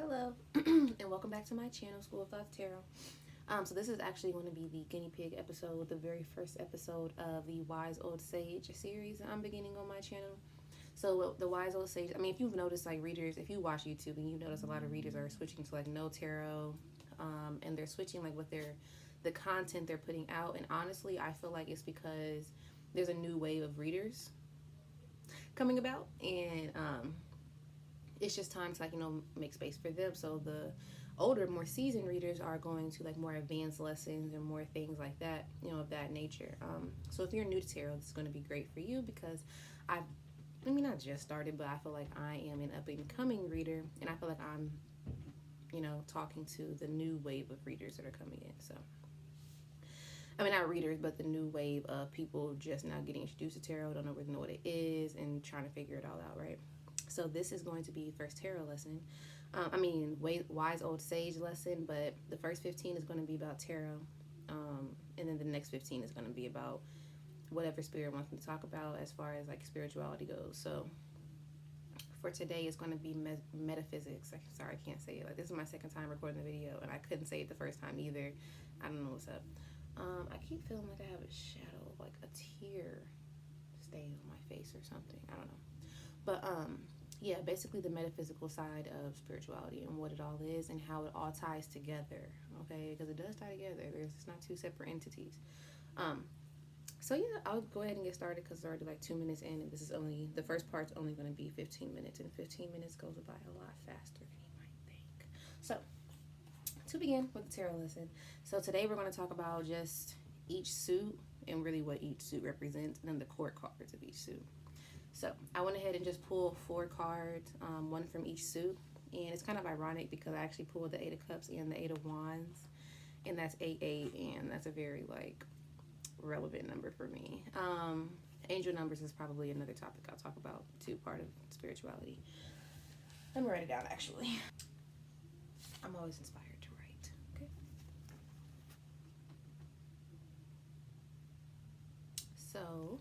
Hello, and welcome back to my channel, School of Thoughts Tarot. So this is actually going to be the guinea pig episode, the very first episode of the Wise Old Sage series I'm beginning on my channel. So the Wise Old Sage, I mean, if you've noticed, like, readers, if you watch YouTube and you notice a lot of readers are switching to like no tarot, and they're switching like the content they're putting out. And honestly, I feel like it's because there's a new wave of readers coming about, and it's just time to, like, make space for them. So the older, more seasoned readers are going to like more advanced lessons and more things like that, of that nature. So if you're new to tarot, this is going to be great for you because I mean, not just started, but I feel like I am an up and coming reader, and I feel like I'm, talking to the new wave of readers that are coming in. So, I mean, not readers, but the new wave of people just now getting introduced to tarot, don't really know what it is, and trying to figure it all out, right? So this is going to be first tarot lesson. Wise Old Sage lesson, but the first 15 is going to be about tarot. And then the next 15 is going to be about whatever spirit wants me to talk about as far as like spirituality goes. So for today, it's going to be metaphysics. Sorry, I can't say it. Like, this is my second time recording the video, and I couldn't say it the first time either. I don't know what's up. I keep feeling like I have a shadow, like a tear stain on my face or something. I don't know. But yeah, basically the metaphysical side of spirituality and what it all is and how it all ties together, okay? Because it does tie together. It's not two separate entities. So yeah, I'll go ahead and get started because it's already like 2 minutes in, and the first part's only going to be 15 minutes, and 15 minutes goes by a lot faster than you might think. So, to begin with the tarot lesson, so today we're going to talk about just each suit and really what each suit represents, and then the court cards of each suit. So I went ahead and just pulled 4 cards, one from each suit. And it's kind of ironic because I actually pulled the 8 of Cups and the 8 of Wands. And that's 8-8, and that's a very, like, relevant number for me. Angel numbers is probably another topic I'll talk about, too, part of spirituality. Let me write it down, actually. I'm always inspired to write, okay? So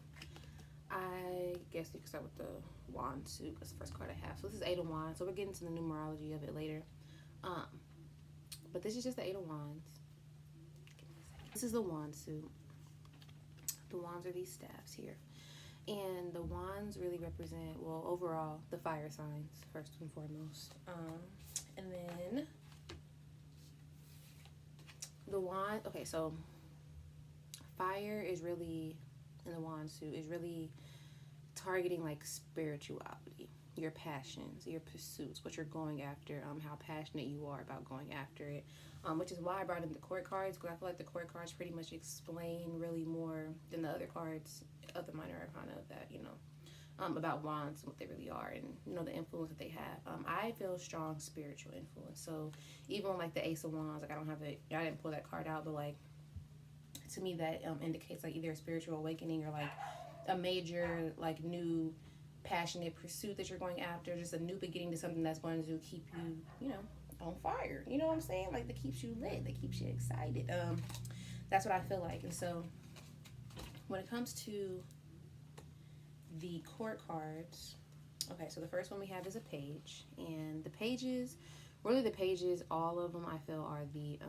I guess you can start with the wand suit. That's the first card I have. So this is 8 of Wands. So we're getting to the numerology of it later. But this is just the 8 of Wands. This is the wand suit. The wands are these staffs here. And the wands really represent, well, overall, the fire signs, first and foremost. And then the wand, okay, so fire is really, in the wand suit, is really targeting like spirituality, your passions, your pursuits, what you're going after, how passionate you are about going after it, which is why I brought in the court cards, because I feel like the court cards pretty much explain really more than the other cards of the minor arcana of that, about wands and what they really are, and the influence that they have. I feel strong spiritual influence. So even on like the Ace of Wands, like I didn't pull that card out, but like to me that indicates like either a spiritual awakening or like a major like new passionate pursuit that you're going after, just a new beginning to something that's going to keep you on fire, you know what I'm saying, like that keeps you lit, that keeps you excited. That's what I feel like. And so when it comes to the court cards, okay, so the first one we have is a page, and the pages, all of them I feel are the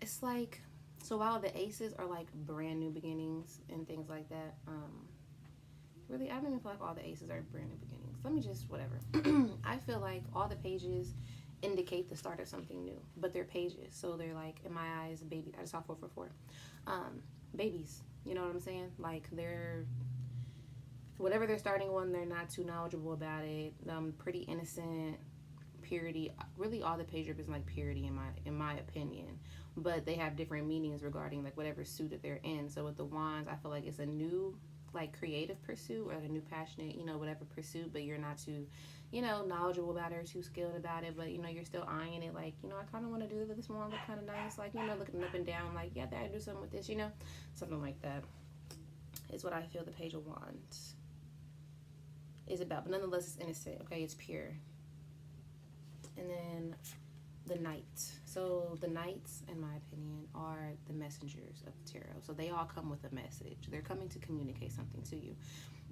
it's like, so while the aces are like brand new beginnings and things like that, really I don't even feel like all the aces are brand new beginnings. Let me just whatever. I feel like all the pages indicate the start of something new, but they're pages, so they're like, in my eyes, baby. I just saw 444. Babies, you know what I'm saying? Like, they're whatever they're starting on, they're not too knowledgeable about it. Pretty innocent, purity. Really, all the page is like purity in my opinion. But they have different meanings regarding like whatever suit that they're in. So with the wands, I feel like it's a new like creative pursuit, or a new passionate, whatever pursuit, but you're not too, knowledgeable about it or too skilled about it, but you're still eyeing it like, I kind of want to do this one, look kind of nice, like, looking up and down, like, yeah, I do something with this, something like that is what I feel the Page of Wands is about. But nonetheless, it's innocent, okay, it's pure. And then the Knight. So the Knights, in my opinion, are the messengers of the tarot. So they all come with a message. They're coming to communicate something to you.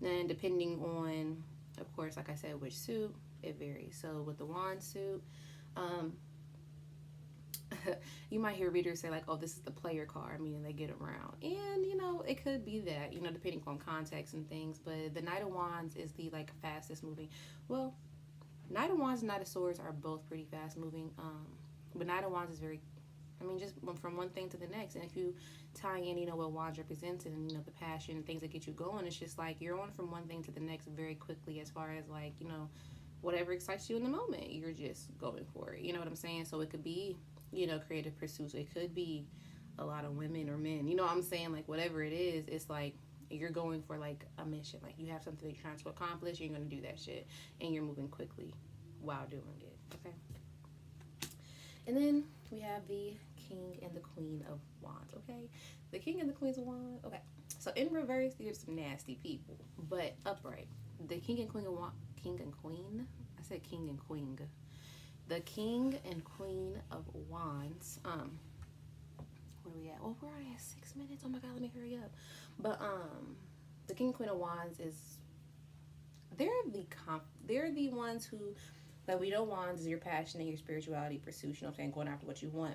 And depending on Of course, like I said, which suit, it varies. So with the wand suit, um, you might hear readers say like, oh, this is the player card, meaning they get around. And, it could be that, depending on context and things. But the Knight of Wands is the like fastest moving. Well, Knight of Wands and Knight of Swords are both pretty fast moving. But Knight of Wands is very, just from one thing to the next. And if you tie in, what Wands represents and, the passion and things that get you going, it's just like you're on from one thing to the next very quickly as far as like, whatever excites you in the moment, you're just going for it. You know what I'm saying? So it could be, creative pursuits. It could be a lot of women or men. You know what I'm saying? Like whatever it is, it's like you're going for like a mission. Like you have something that you're trying to accomplish, you're going to do that shit. And you're moving quickly while doing it. Okay? And then we have the King and the Queen of Wands, okay? The King and the Queens of Wands, okay. So in reverse, these are some nasty people, but upright. The King and Queen of Wands, King and Queen? I said King and Queen. The King and Queen of Wands, where we at? Oh, we're already at 6 minutes. Oh my God, let me hurry up. But, the King and Queen of Wands is, they're the ones who, like, we know Wands is your passion and your spirituality pursuit, you know what I'm saying, going after what you want.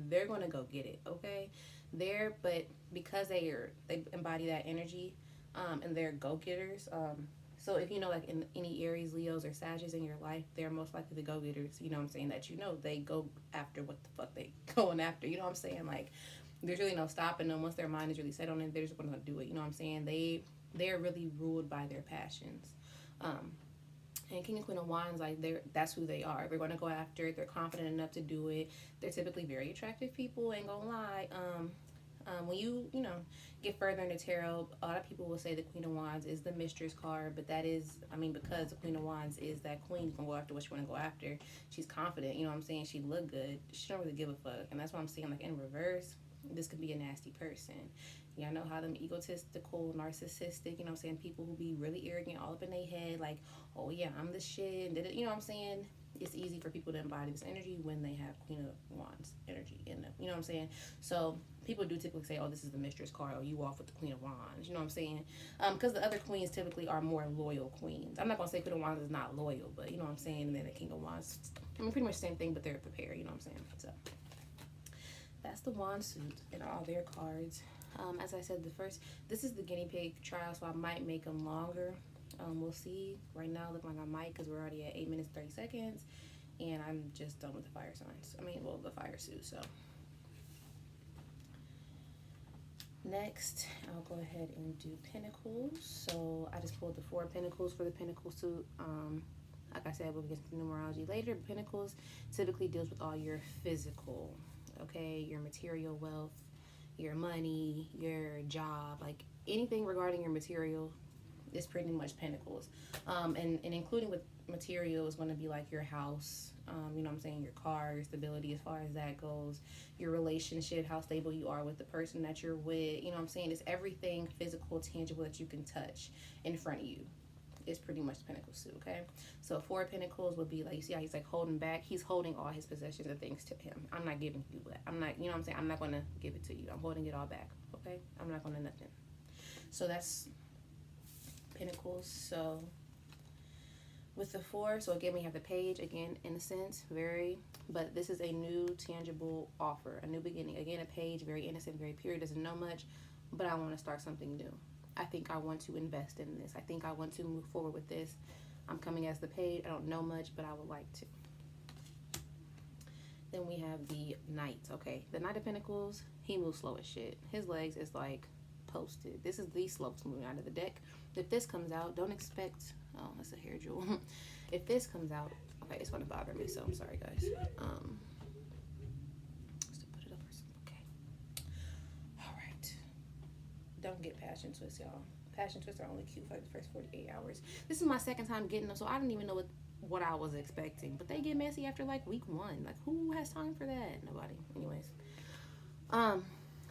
They're going to go get it, okay? But because they embody that energy, and they're go-getters, so if like in any Aries, Leos, or Sagittarius in your life, they're most likely the go-getters, you know what I'm saying, that they go after what the fuck they going after, you know what I'm saying, like, there's really no stopping them. Once their mind is really set on it, they're just going to do it, you know what I'm saying, they're really ruled by their passions, and King and Queen of Wands, like, that's who they are. They're going to go after it. They're confident enough to do it. They're typically very attractive people, ain't gonna lie. When you get further into tarot, a lot of people will say the Queen of Wands is the mistress card, but that is, because the Queen of Wands is that queen, you can go after what you want to go after. She's confident, you know what I'm saying? She look good. She don't really give a fuck. And that's what I'm saying, like, in reverse, this could be a nasty person. Y'all know how them egotistical, narcissistic, you know what I'm saying, people who be really arrogant, all up in their head, like, oh yeah, I'm the shit, you know what I'm saying? It's easy for people to embody this energy when they have Queen of Wands energy in them, you know what I'm saying? So people do typically say, oh, this is the mistress card, or you off with the Queen of Wands, you know what I'm saying? Because the other queens typically are more loyal queens. I'm not going to say Queen of Wands is not loyal, but you know what I'm saying? And then the King of Wands, pretty much the same thing, but they're prepared, you know what I'm saying? So that's the wand suit and all their cards. As I said, this is the guinea pig trial, so I might make them longer. We'll see. Right now, look like I might, because we're already at 8 minutes, 30 seconds, and I'm just done with the fire signs. The fire suit, so. Next, I'll go ahead and do Pentacles. So I just pulled the 4 Pentacles for the Pentacle suit. Like I said, we'll get to numerology later. Pentacles typically deals with all your physical, okay, your material wealth, your money, your job, like anything regarding your material is pretty much Pentacles. And including with material is going to be like your house, you know what I'm saying, your car, your stability as far as that goes, your relationship, how stable you are with the person that you're with, you know what I'm saying, it's everything physical, tangible that you can touch in front of you. Is pretty much the Pentacle suit, okay? So 4 Pentacles would be like, you see how he's like holding back? He's holding all his possessions and things to him. I'm not giving you that. I'm not, you know what I'm saying? I'm not going to give it to you. I'm holding it all back, okay? I'm not going to nothing. So that's Pentacles. So with the 4, so again, we have the Page. Again, innocent, but this is a new tangible offer, a new beginning. Again, a Page, very innocent, very pure, doesn't know much, but I want to start something new. I think I want to invest in this. I think I want to move forward with this. I'm coming as the Page. I don't know much, but I would like to. Then we have the Knight. Okay, the Knight of Pentacles, he moves slow as shit. His legs is like posted. This is the slopes moving out of the deck. If this comes out, don't expect, oh, that's a hair jewel. If this comes out, okay, it's going to bother me, so I'm sorry, guys. Just to put it up or something. Okay. All right. Don't get passion twists, y'all. Passion twists are only cute for like the first 48 hours. This is my second time getting them, so I didn't even know what I was expecting. But they get messy after like week 1. Like, who has time for that? Nobody. Anyways.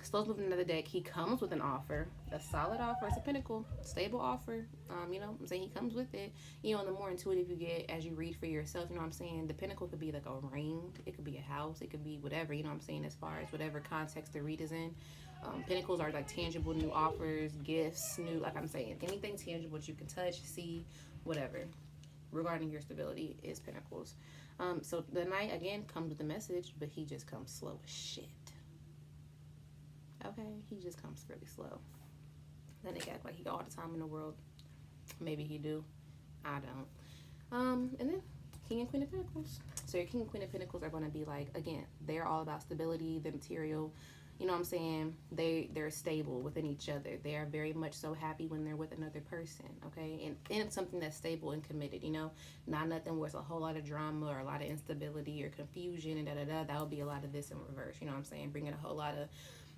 Slow's moving another deck. He comes with an offer, a solid offer. It's a Pentacle, stable offer. You know, I'm saying he comes with it. You know, and the more intuitive you get as you read for yourself, you know what I'm saying? The Pentacle could be like a ring. It could be a house. It could be whatever, you know what I'm saying, as far as whatever context the read is in. Pentacles are like tangible, new offers, gifts, new, like I'm saying, anything tangible that you can touch, see, whatever, regarding your stability is Pentacles. So the Knight, again, comes with a message, but he just comes slow as shit. Okay? He just comes really slow. Then they act like he got all the time in the world. Maybe he do. I don't. And then King and Queen of Pentacles. So your King and Queen of Pentacles are going to be like, again, they're all about stability, the material. You know what I'm saying? They're stable within each other. They are very much so happy when they're with another person, okay? And it's something that's stable and committed, you know? Not nothing where it's a whole lot of drama or a lot of instability or confusion and da-da-da. That would be a lot of this in reverse, you know what I'm saying? Bringing a whole lot of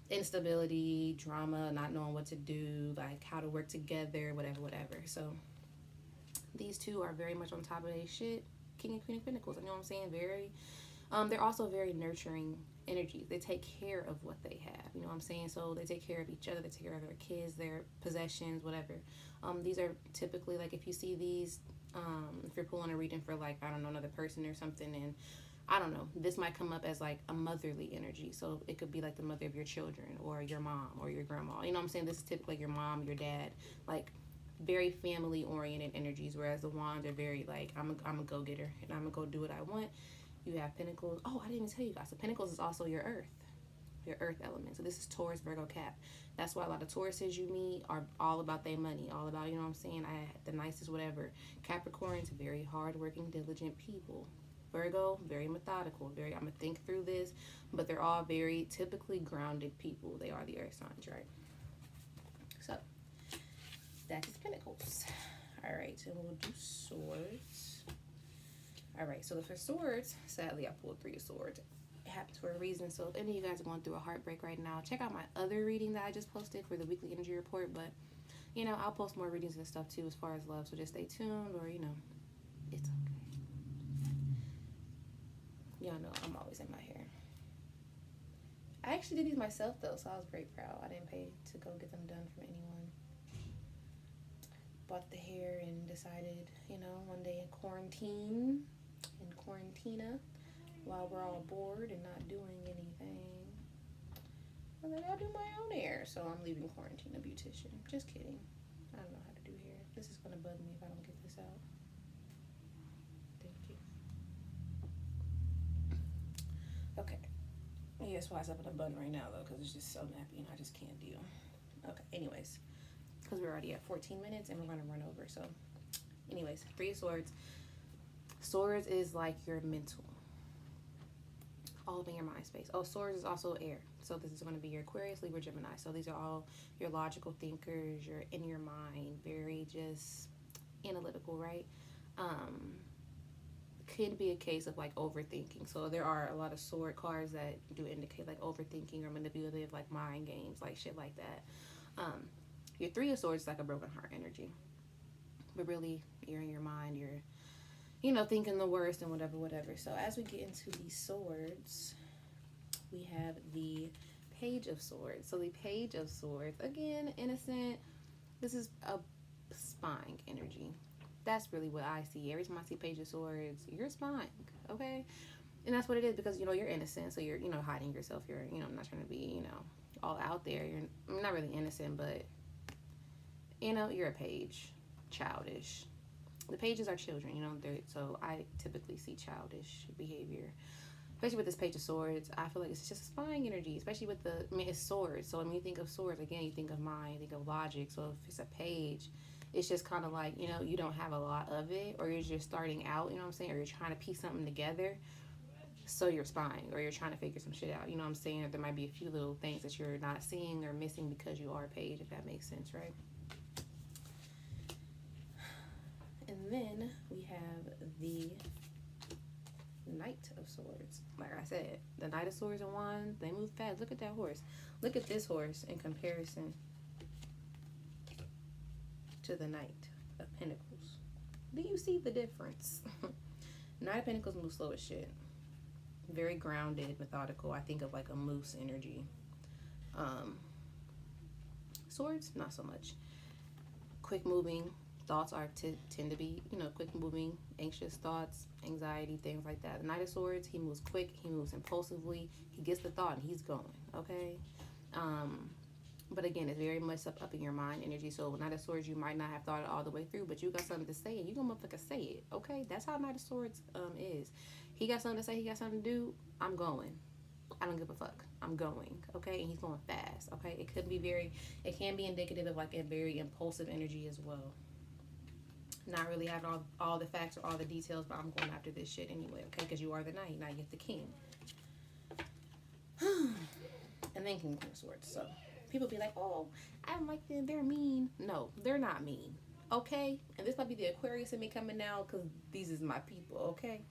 instability, drama, not knowing what to do, like how to work together, whatever. So these two are very much on top of their shit. King and Queen of Pentacles, you know what I'm saying? Very, they're also very nurturing energies. They take care of what they have, you know what I'm saying? So they take care of each other, they take care of their kids, their possessions, whatever. These are typically, like, if you see these, if you're pulling a reading for, like, I don't know, another person or something, and I don't know, this might come up as like a motherly energy. So it could be like the mother of your children or your mom or your grandma. You know what I'm saying? This is typically your mom, your dad, like very family oriented energies. Whereas the wands are very like, I'm a go getter and I'm gonna go do what I want. You have Pentacles. Oh, I didn't even tell you guys. So Pentacles is also your earth element. So this is Taurus, Virgo, Cap. That's why a lot of Tauruses you meet are all about their money, all about, you know what I'm saying? The nicest, whatever. Capricorns, very hardworking, diligent people. Virgo, very methodical, I'm gonna think through this, but they're all very typically grounded people. They are the earth signs, right? So that is Pentacles. All right, and we'll do Swords. All right, so for Swords, sadly I pulled 3 of Swords. It happens for a reason. So if any of you guys are going through a heartbreak right now, check out my other reading that I just posted for the weekly energy report. But you know, I'll post more readings and stuff too as far as love, so just stay tuned, or you know, it's okay. Y'all know I'm always in my hair. I actually did these myself though, so I was very proud. I didn't pay to go get them done from anyone. Bought the hair and decided, you know, one day in quarantina, while we're all bored and not doing anything, and then I'll do my own hair. So I'm leaving quarantine a beautician. Just kidding. I don't know how to do hair. This is gonna bug me if I don't get this out. Okay. Yeah, that's why it's up in a bun right now, though, because it's just so nappy and I just can't deal. Okay, anyways. Because we're already at 14 minutes and we're going to run over. So, anyways, 3 of Swords. Swords is like your mental. All up in your mind space. Oh, Swords is also air. So this is going to be your Aquarius, Libra, Gemini. So these are all your logical thinkers. You're in your mind. Very just analytical, right? Could be a case of like overthinking. So there are a lot of sword cards that do indicate like overthinking or manipulative, like mind games, like shit like that. Your 3 of Swords is like a broken heart energy, but really you're in your mind, you're, you know, thinking the worst and whatever. So as we get into these swords, we have the Page of Swords. So the Page of Swords, again, innocent. This is a spying energy. That's really what I see. Every time I see Page of Swords, you're spying, okay? And that's what it is, because, you know, you're innocent, so you're, you know, hiding yourself. You're, you know, not trying to be, you know, all out there. You're not really innocent, but, you know, you're a page. Childish. The pages are children, you know, so I typically see childish behavior. Especially with this Page of Swords, I feel like it's just a spying energy, especially with the, I mean, it's swords. So when you think of swords, again, you think of mind, you think of logic. So if it's a page, it's just kind of like, you know, you don't have a lot of it, or you're just starting out, you know what I'm saying? Or you're trying to piece something together. So you're spying, or you're trying to figure some shit out. You know what I'm saying? Or there might be a few little things that you're not seeing or missing because you are a page, if that makes sense, right? And then we have the Knight of Swords. Like I said, the Knight of Swords and Wands, they move fast. Look at that horse. Look at this horse in comparison to the Knight of Pentacles. Do you see the difference? Knight of Pentacles moves slow as shit. Very grounded, methodical. I think of like a moose energy. Swords, not so much. Quick moving. Thoughts are tend to be, you know, quick moving, anxious thoughts, anxiety, things like that. The Knight of Swords, he moves quick, he moves impulsively, he gets the thought and he's going, okay? But again, it's very much up in your mind energy. So Knight of Swords, you might not have thought it all the way through, but you got something to say, and you gonna motherfucker say it. Okay, that's how Knight of Swords is. He got something to say. He got something to do. I'm going. I don't give a fuck. I'm going. Okay, and he's going fast. Okay, it could be very. It can be indicative of like a very impulsive energy as well. Not really having all the facts or all the details, but I'm going after this shit anyway. Okay, because you are the knight. Now you're the king. And then King of Swords. So people be like, oh, I don't like them, they're mean. No, they're not mean. Okay? And this might be the Aquarius in me coming now because these is my people, okay?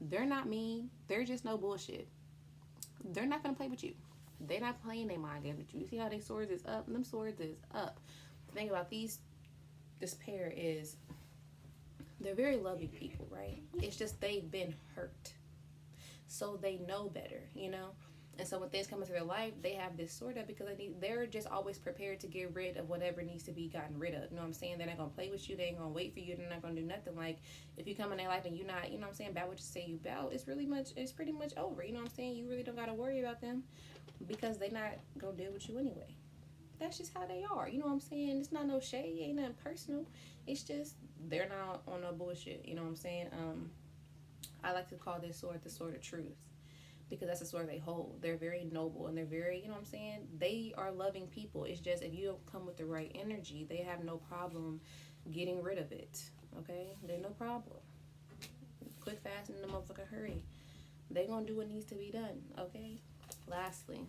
They're not mean. They're just no bullshit. They're not gonna play with you. They're not playing their mind game with you. You see how their swords is up? Them swords is up. The thing about this pair is they're very loving people, right? It's just they've been hurt. So they know better, you know? And so when things come into their life, they have this sort of because they're just always prepared to get rid of whatever needs to be gotten rid of. You know what I'm saying? They're not going to play with you. They ain't going to wait for you. They're not going to do nothing. Like, if you come in their life and you're not, you know what I'm saying, about what you say you about, it's pretty much over. You know what I'm saying? You really don't got to worry about them because they're not going to deal with you anyway. That's just how they are. You know what I'm saying? It's not no shade. Ain't nothing personal. It's just they're not on no bullshit. You know what I'm saying? I like to call this sword the sword of truth. Because that's the sword they hold. They're very noble and they're very, you know what I'm saying? They are loving people. It's just if you don't come with the right energy, they have no problem getting rid of it. Okay? There's no problem. Quick, fast, and in a motherfucking hurry. They're going to do what needs to be done. Okay? Lastly,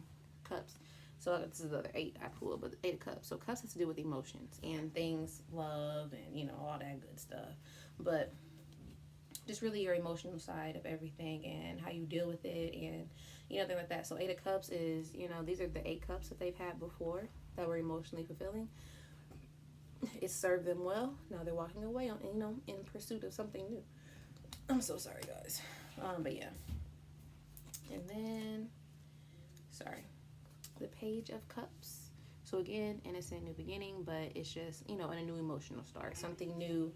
cups. So this is the other 8 I pulled, but 8 of cups. So cups has to do with emotions and things, love, and, you know, all that good stuff. But just really your emotional side of everything and how you deal with it and, you know, things like that. So 8 of Cups is, you know, these are the 8 cups that they've had before that were emotionally fulfilling. It served them well. Now they're walking away on, you know, in pursuit of something new. I'm so sorry, guys. But yeah. And then, sorry, the Page of Cups. So again, innocent new beginning, but it's just, you know, in a new emotional start, something new,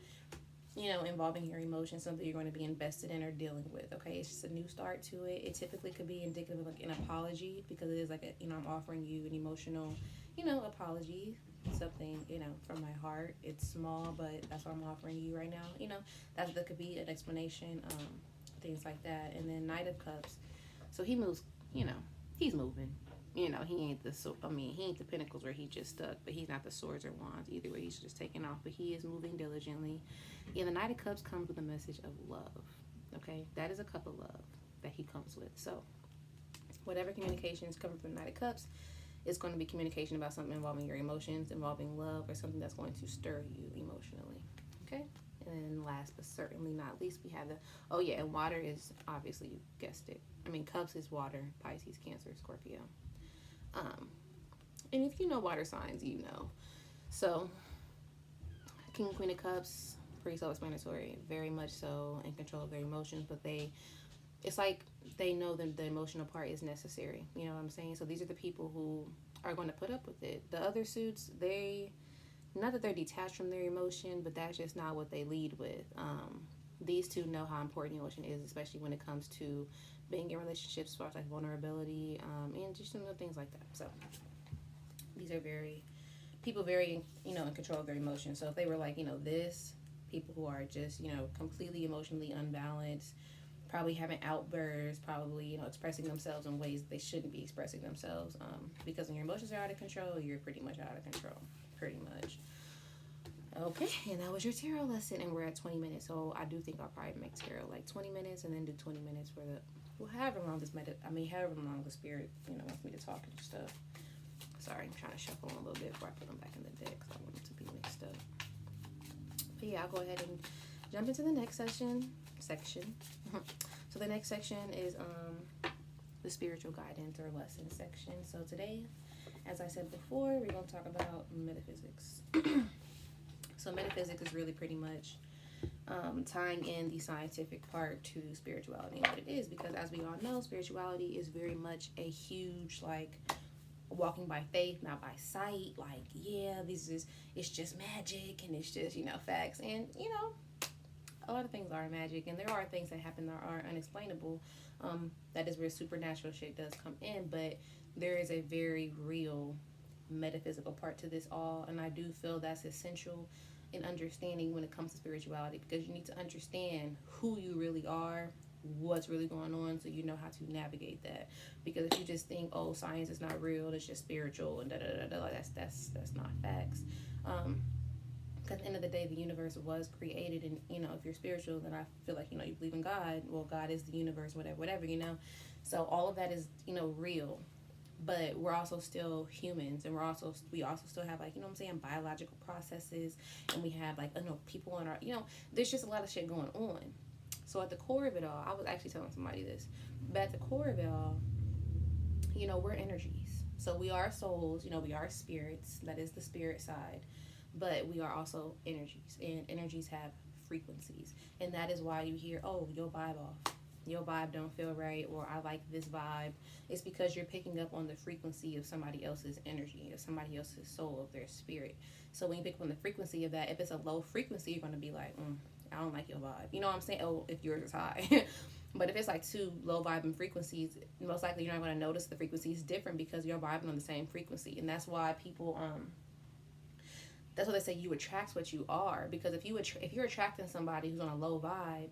you know, involving your emotions, something you're going to be invested in or dealing with, okay? It's just a new start to it. It typically could be indicative of like an apology because it is like, a, you know, I'm offering you an emotional, you know, apology, something, you know, from my heart. It's small, but that's what I'm offering you right now. You know, that could be an explanation, things like that. And then Knight of Cups. So he moves, you know, he's moving. You know, he ain't he ain't the pinnacles where he just stuck, but he's not the swords or wands either way. He's just taking off, but he is moving diligently. And the Knight of Cups comes with a message of love, okay? That is a cup of love that he comes with. So whatever communication is coming from the Knight of Cups, it's going to be communication about something involving your emotions, involving love, or something that's going to stir you emotionally, okay? And then last but certainly not least, we have the, oh yeah, and water is, obviously, you guessed it. I mean, Cups is water, Pisces, Cancer, Scorpio. And if you know water signs, you know. So, King and Queen of Cups, pretty self-explanatory, very much so in control of their emotions, but it's like they know that the emotional part is necessary. You know what I'm saying? So these are the people who are going to put up with it. The other suits, not that they're detached from their emotion, but that's just not what they lead with. These two know how important emotion is, especially when it comes to being in relationships, as far as like vulnerability, and just, you know, things like that. So these are people very, you know, in control of their emotions. So if they were like, you know, people who are just, you know, completely emotionally unbalanced, probably having outbursts, probably, you know, expressing themselves in ways they shouldn't be expressing themselves, because when your emotions are out of control, you're pretty much out of control, pretty much. Okay, and that was your tarot lesson, and we're at 20 minutes, so I do think I'll probably make tarot like 20 minutes and then do 20 minutes for however long however long the spirit, you know, wants me to talk and stuff. Sorry, I'm trying to shuffle them a little bit before I put them back in the deck because I want them to be mixed up. But yeah, I'll go ahead and jump into the next section. So the next section is the spiritual guidance or lesson section. So today, as I said before, we're going to talk about metaphysics. So metaphysics is really pretty much tying in the scientific part to spirituality and what it is, because as we all know, spirituality is very much a huge, like, walking by faith, not by sight. Like, yeah, it's just magic and it's just, you know, facts. And, you know, a lot of things are magic, and there are things that happen that are unexplainable. That is where supernatural shit does come in, but there is a very real metaphysical part to this all, and I do feel that's essential in understanding when it comes to spirituality, because you need to understand who you really are, what's really going on, so you know how to navigate that. Because if you just think, oh, science is not real, it's just spiritual and da da da da, like that's not facts. Because at the end of the day, the universe was created, and if you're spiritual, then I feel like you believe in God. Well, God is the universe, whatever. So all of that is real, but we're also still humans, and we also still have, like, what I'm saying, biological processes, and we have, like, people in our, there's just a lot of shit going on. So at the core of it all, I was actually telling somebody this, but at the core of it all, we're energies. So we are souls, we are spirits. That is the spirit side. But we are also energies, and energies have frequencies. And that is why you hear, oh, your vibe off. Your vibe don't feel right, or I like this vibe. It's because you're picking up on the frequency of somebody else's energy, of somebody else's soul, of their spirit. So when you pick up on the frequency of that, if it's a low frequency, you're going to be like, I don't like your vibe. You know what I'm saying? Oh, if yours is high. But if it's like two low vibing frequencies, most likely you're not going to notice the frequency is different, because you're vibing on the same frequency. And that's why people, that's what they say, you attract what you are. Because if you're attracting somebody who's on a low vibe,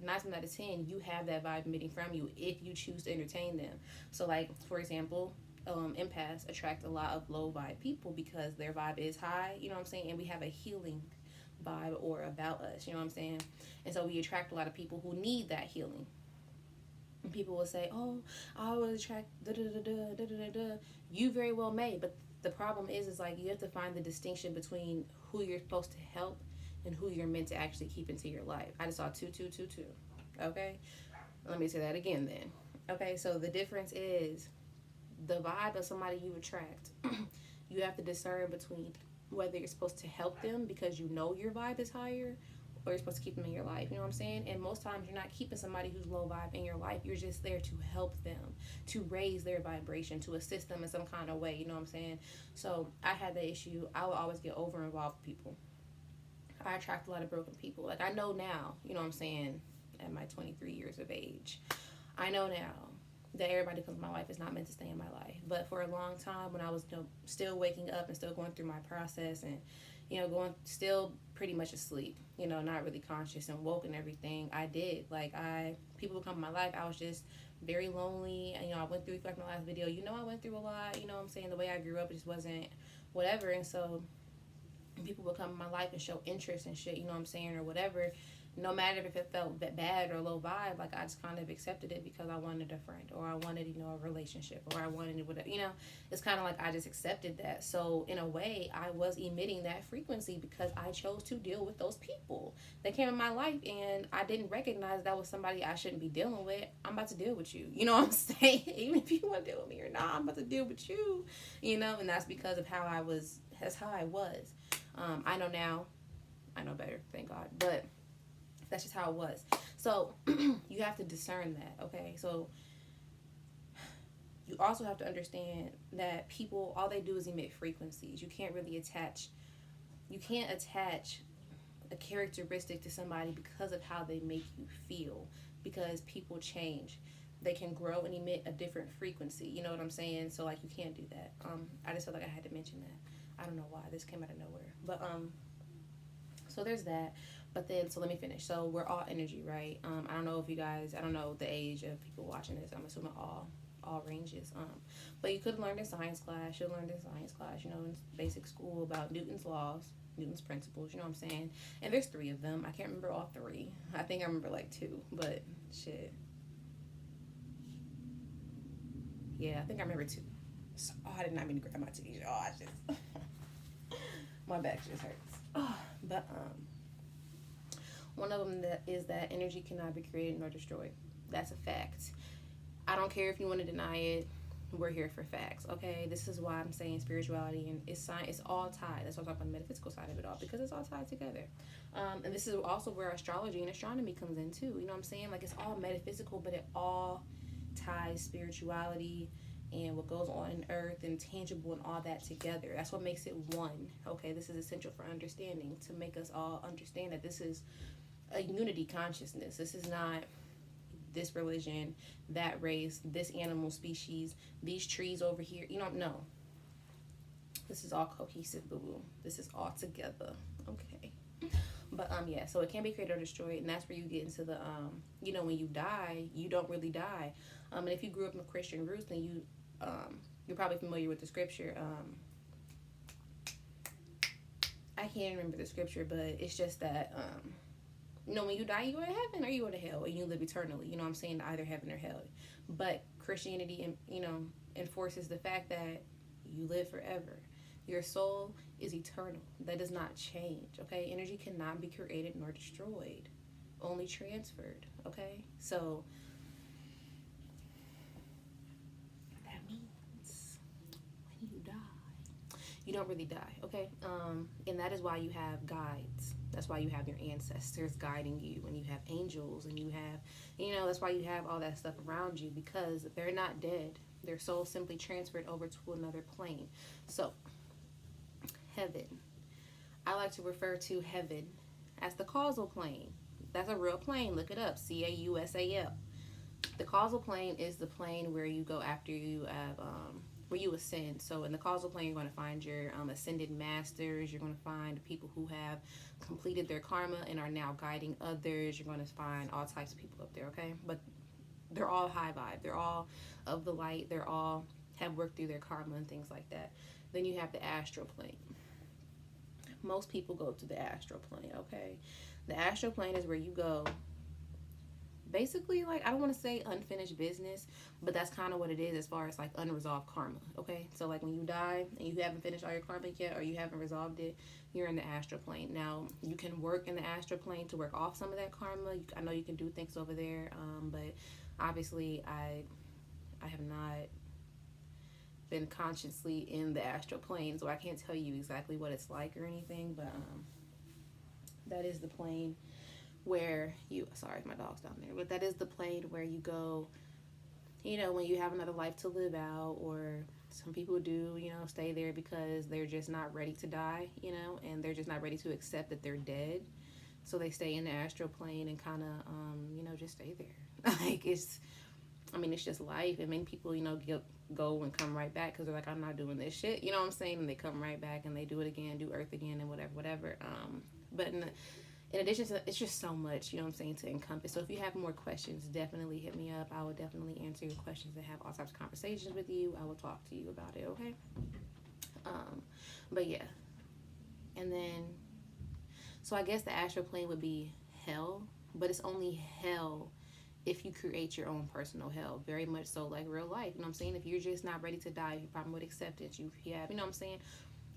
9 times out of 10, you have that vibe emitting from you if you choose to entertain them. So, like, for example, empaths attract a lot of low vibe people because their vibe is high, you know what I'm saying? And we have a healing vibe or about us, you know what I'm saying? And so we attract a lot of people who need that healing. And people will say, oh, I always attract da da da da da da da. You very well may, but the problem is like, you have to find the distinction between who you're supposed to help and who you're meant to actually keep into your life. I just saw 2222. Okay? Let me say that again then. Okay, so the difference is the vibe of somebody you attract. You have to discern between whether you're supposed to help them because you know your vibe is higher, or you're supposed to keep them in your life. You know what I'm saying? And most times you're not keeping somebody who's low vibe in your life. You're just there to help them, to raise their vibration, to assist them in some kind of way. You know what I'm saying? So I had that issue. I would always get over involved with people. I attract a lot of broken people. Like, I know now, you know what I'm saying, at my 23 years of age, I know now that everybody that comes in my life is not meant to stay in my life. But for a long time, when I was still waking up and still going through my process, and still pretty much asleep, not really conscious and woke and everything, I did. People would come in my life, I was just very lonely. I went through, like my last video, I went through a lot, you know what I'm saying, the way I grew up, it just wasn't whatever. And so people would come in my life and show interest and shit, you know what I'm saying, or whatever. No matter if it felt bad or low vibe, like, I just kind of accepted it because I wanted a friend, or I wanted, a relationship, or I wanted whatever, it's kind of like I just accepted that. So in a way, I was emitting that frequency because I chose to deal with those people that came in my life, and I didn't recognize that was somebody I shouldn't be dealing with. I'm about to deal with you, you know what I'm saying? Even if you want to deal with me or not, I'm about to deal with you, and that's because of how I was. That's how I was. I know now. I know better, thank God. But that's just how it was. So you have to discern that, okay? So you also have to understand that people, all they do is emit frequencies. You can't attach a characteristic to somebody because of how they make you feel, because people change. They can grow and emit a different frequency. You know what I'm saying? So, like, you can't do that. I just felt like I had to mention that. I don't know why. This came out of nowhere. But, so there's that. But then, so let me finish. So we're all energy, right? I don't know if you guys, I don't know the age of people watching this. I'm assuming all ranges. But you could learn in science class. You'll learn in science class, in basic school, about Newton's laws, Newton's principles, you know what I'm saying? And there's 3 of them. I can't remember all 3. I think I remember like 2, but shit. Yeah, I think I remember 2. So, I did not mean to grab my titties. I just, my back just hurts. But, one of them is that energy cannot be created nor destroyed. That's a fact. I don't care if you want to deny it. We're here for facts, okay? This is why I'm saying spirituality and it's science. It's all tied. That's why I'm talking about the metaphysical side of it all, because it's all tied together. And this is also where astrology and astronomy comes in too. You know what I'm saying? Like, it's all metaphysical, but it all ties spirituality and what goes on in earth and tangible and all that together. That's what makes it one, okay? This is essential for understanding, to make us all understand that this is a unity consciousness. This is not this religion, that race, this animal species, these trees over here. You don't know. This is all cohesive, boo-boo. This is all together. Okay. But yeah, so it can be created or destroyed, and that's where you get into the when you die, you don't really die. And if you grew up in Christian roots, then you're probably familiar with the scripture. I can't remember the scripture, but it's just that when you die, you go to heaven or you go to hell, and you live eternally. You know what I'm saying? Either heaven or hell. But Christianity, enforces the fact that you live forever. Your soul is eternal. That does not change, okay? Energy cannot be created nor destroyed, only transferred, okay? So that means when you die, you don't really die, okay? And that is why you have guides. That's why you have your ancestors guiding you, and you have angels, and you have, that's why you have all that stuff around you, because they're not dead. Their soul simply transferred over to another plane. So, heaven. I like to refer to heaven as the causal plane. That's a real plane. Look it up. CAUSAL. The causal plane is the plane where you go after you have, where you ascend. So in the causal plane, you're going to find your ascended masters. You're going to find people who have completed their karma and are now guiding others. You're going to find all types of people up there, okay? But they're all high vibe. They're all of the light. They're all have worked through their karma and things like that. Then you have the astral plane. Most people go to the astral plane, okay? The astral plane is where you go, basically, like, I don't want to say unfinished business, but that's kind of what it is as far as, like, unresolved karma, okay? So, like, when you die and you haven't finished all your karma yet, or you haven't resolved it, you're in the astral plane. Now, you can work in the astral plane to work off some of that karma. I know you can do things over there, but obviously, I have not been consciously in the astral plane, so I can't tell you exactly what it's like or anything, but that is the plane where you, sorry, my dog's down there, but that is the plane where you go, when you have another life to live out, or some people do, stay there because they're just not ready to die, and they're just not ready to accept that they're dead, so they stay in the astral plane and kind of, just stay there. Like, it's just life, and many people, go and come right back because they're like, I'm not doing this shit, you know what I'm saying, and they come right back and they do it again, do earth again, and whatever. But in addition to, it's just so much, you know what I'm saying, to encompass. So if you have more questions, definitely hit me up. I will definitely answer your questions and have all types of conversations with you. I will talk to you about it, okay? But yeah, and then, so I guess the astral plane would be hell, but it's only hell if you create your own personal hell, very much so like real life, you know what I'm saying? If you're just not ready to die, you're probably with acceptance, you have, you know what I'm saying?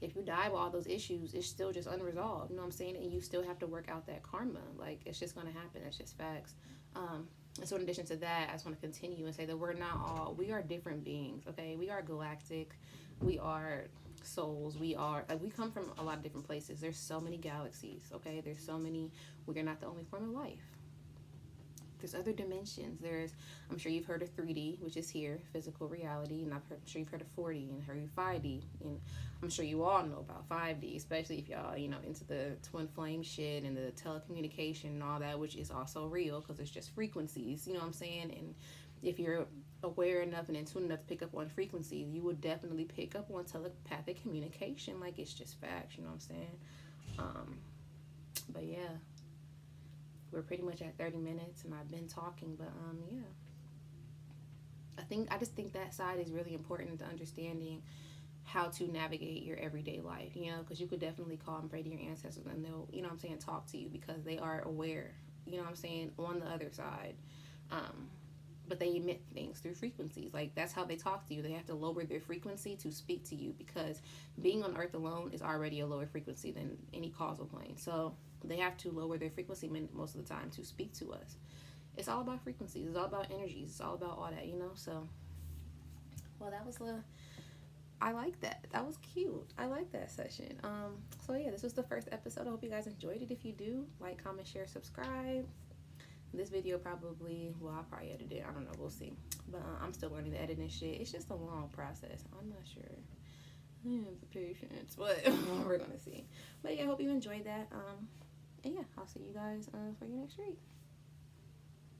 If you die with all those issues, it's still just unresolved, you know what I'm saying? And you still have to work out that karma. Like, it's just going to happen. It's just facts. And so in addition to that, I just want to continue and say that we are different beings, okay? We are galactic. We are souls. We come from a lot of different places. There's so many galaxies, okay? There's so many. We are not the only form of life. There's other dimensions. I'm sure you've heard of 3D, which is here, physical reality, and I'm sure you've heard of 4D and heard of 5D, and I'm sure you all know about 5D, especially if y'all, into the twin flame shit and the telecommunication and all that, which is also real because it's just frequencies, you know what I'm saying? And if you're aware enough and in tune enough to pick up on frequencies, you would definitely pick up on telepathic communication. Like, it's just facts, you know what I'm saying? But yeah. We're pretty much at 30 minutes, and I've been talking, but yeah. I just think that side is really important to understanding how to navigate your everyday life, because you could definitely call and pray to your ancestors, and they'll, talk to you because they are aware, on the other side. But they emit things through frequencies. Like, that's how they talk to you. They have to lower their frequency to speak to you, because being on Earth alone is already a lower frequency than any causal plane. So they have to lower their frequency most of the time to speak to us. It's all about frequencies. It's all about energies. It's all about all that, So, well, that was I like that. That was cute. I like that session. So yeah, this was the first episode. I hope you guys enjoyed it. If you do, like, comment, share, subscribe. This video I'll probably edit it. I don't know. We'll see. But I'm still learning to edit and shit. It's just a long process. I'm not sure I have the patience, but we're going to see. But yeah, I hope you enjoyed that. And yeah, I'll see you guys for your next read.